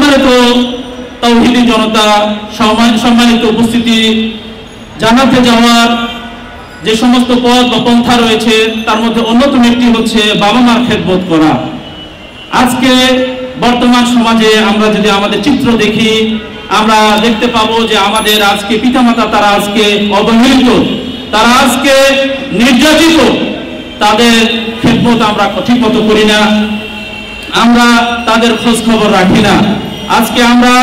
সম্মানিত তাওহীদি জনতা, সম্মানিত উপস্থিতি, জান্নাতে যাওয়ার যে সমস্ত পথ বা পন্থা রয়েছে তার মধ্যে অন্যতম একটি হচ্ছে বাবা মার খেদমত করা। আজকে বর্তমান সমাজে আমরা যদি আমাদের চিত্র দেখি, আমরা দেখতে পাবো যে আমাদের আজকে পিতামাতা তারা আজকে অবহেলিত, তারা আজকে নির্যাতিত, তাদের খেদমত আমরা ঠিক মতো করি না, আমরা তাদের খোঁজ খবর রাখি না। আজকে আমরা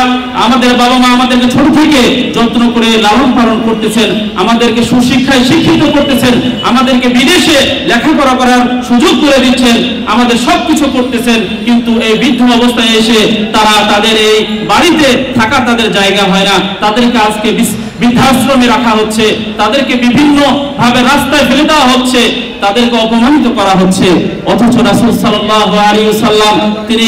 আমাদের বাবা মা আমাদেরকে ছোট থেকে যত্ন করে লালন পালন করতেছেন, আমাদেরকে সুশিক্ষায় শিক্ষিত করতেছেন, আমাদেরকে বিদেশে লেখাপড়া করার সুযোগ করে দিচ্ছেন, আমাদের সবকিছু করতেছেন, কিন্তু এই বৃদ্ধ অবস্থায় এসে তারা তাদের এই বাড়িতে থাকার তাদের জায়গা হয় না, তাদেরকে আজকে বৃদ্ধাশ্রমে রাখা হচ্ছে, তাদেরকে বিভিন্ন ভাবে রাস্তায় ফেলে দেওয়া হচ্ছে, তাদেরকে অপমানিত করা হচ্ছে। অথচ রাসূল সাল্লাল্লাহু আলাইহি ওয়াসাল্লাম তিনি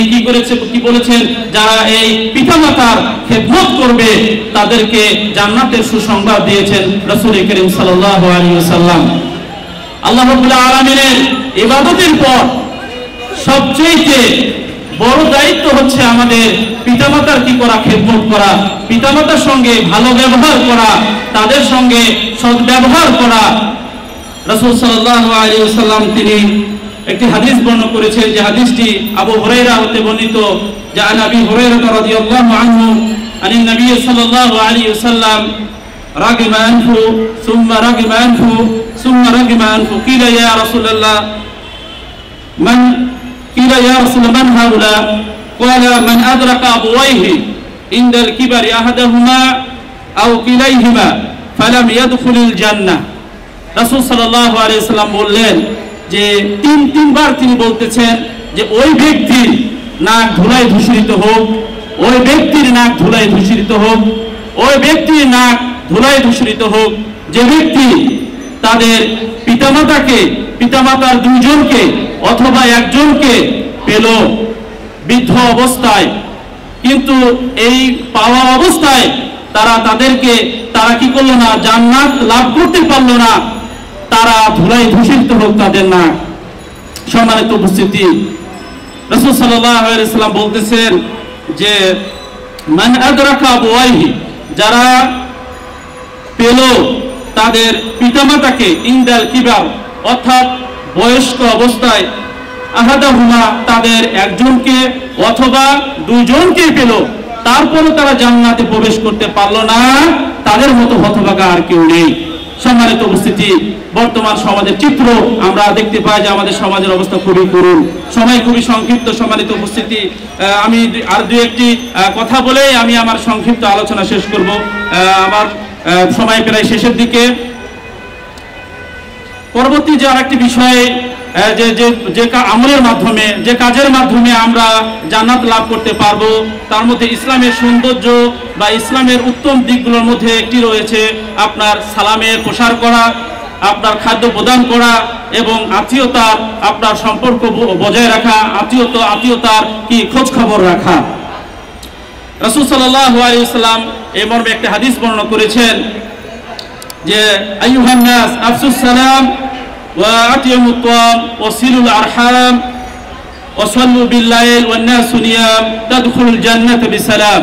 কি বলেছেন, যারা এই পিতামাতার খেদমত করবে তাদেরকে জান্নাতের সুসংবাদ দিয়েছেন রাসূল করিম সাল্লাল্লাহু আলাইহি ওয়াসাল্লাম। আল্লাহ রাব্বুল আলামিনের ইবাদতের পর সবচেয়ে বড় দায়িত্ব হচ্ছে আমাদের পিতামাতার কি করা, খেদমত করা, পিতামাতার সঙ্গে ভালো ব্যবহার করা, তাদের সঙ্গে সদ্ব্যবহার করা। রাসূল সাল্লাল্লাহু আলাইহি ওয়াসাল্লাম তিনি একটি হাদিস বর্ণনা করেছেন, যে হাদিসটি আবু হুরায়রা হতে বর্ণিত, যে আন আবি হুরায়রা রাদিয়াল্লাহু আনহু আনিন নবী সাল্লাল্লাহু আলাইহি ওয়াসাল্লাম রাগিমা আনহু সুম্মা রাগিমা আনহু সুম্মা রাগিমা আনহু কিলা ইয়া রাসূলুল্লাহ মান কিলা ইয়া রাসূল মান হাউলা ক্বালা মান আদরাকা আবওয়াইহি ইনদাল কিবারি আহাদাহুমা আও কিলাইহিমা ফালাম ইয়াদখুলুল জান্নাহ। রাসূল সাল্লাল্লাহু আলাইহি ওয়াসাল্লাম বললেন যে তিনবার তিনি বলতেছেন যে ওই ব্যক্তির নাক ধুলায় ধূসরিত হোক, ওই ব্যক্তির নাক ধুলায় ধূসরিত হোক, ওই ব্যক্তির নাক ধুলায় ধূসরিত হোক, যে ব্যক্তি তাদের পিতামাতার দুইজনকে অথবা একজনকে পেল বৃদ্ধ অবস্থায়, কিন্তু এই পাওয়া অবস্থায় তারা কি করলো না, জান্নাত লাভ করতে পারলো না, তারা ধুলায় ধূসরিত হোক তাদের নাক। সম্মানিত উপস্থিতি, রাসূল সাল্লাল্লাহু আলাইহি ওয়াসাল্লাম বলতেছেন যে মান আদরাকা আবওয়াইহি, যারা পেল তাদের পিতামাতাকে ইনদাল কিবার অর্থাৎ বয়স্ক অবস্থায়, আহাদাহুমা তাদের একজনকে অথবা দুইজনকে পেল, তারপরও তারা জান্নাতে প্রবেশ করতে পারলো না, তাদের মতো হতভাগা আর কেউ নেই। সম্মানিত উপস্থিতি, বর্তমান সমাজের চিত্র আমরা দেখতে পাই যে আমাদের সমাজের অবস্থা খুবই করুণ। সময় খুবই সংক্ষিপ্ত। সম্মানিত উপস্থিতি, আমি আর দুই একটি কথা বলেই আমি আমার সংক্ষিপ্ত আলোচনা শেষ করব। আমার সময় প্রায় শেষের দিকে। পরবর্তী যে আরেকটি বিষয়, যে আমলের মাধ্যমে, যে কাজের মাধ্যমে আমরা জান্নাত লাভ করতে পারবো, তার মধ্যে ইসলামের সৌন্দর্য বা ইসলামের উত্তম দিকগুলোর মধ্যে একটি রয়েছে আপনার সালামের প্রসার করা, আপনার খাদ্য প্রদান করা এবং আত্মীয়তার আপনার সম্পর্ক বজায় রাখা, আত্মীয়তার কি খোঁজ খবর রাখা। রাসূল সাল্লাল্লাহু আলাইহি ওয়াসাল্লাম এই মর্মে একটা হাদিস বর্ণনা করেছেন যে আইয়ুহান নাস আফসুস সালাম ওয়া আতিমুত তাআম ওয়া সিলুল আরহাম ওয়া সাল্লু বিল লাইল ওয়ান নাসু নিয়াম তাদখুলুল জান্নাতা বিসালাম।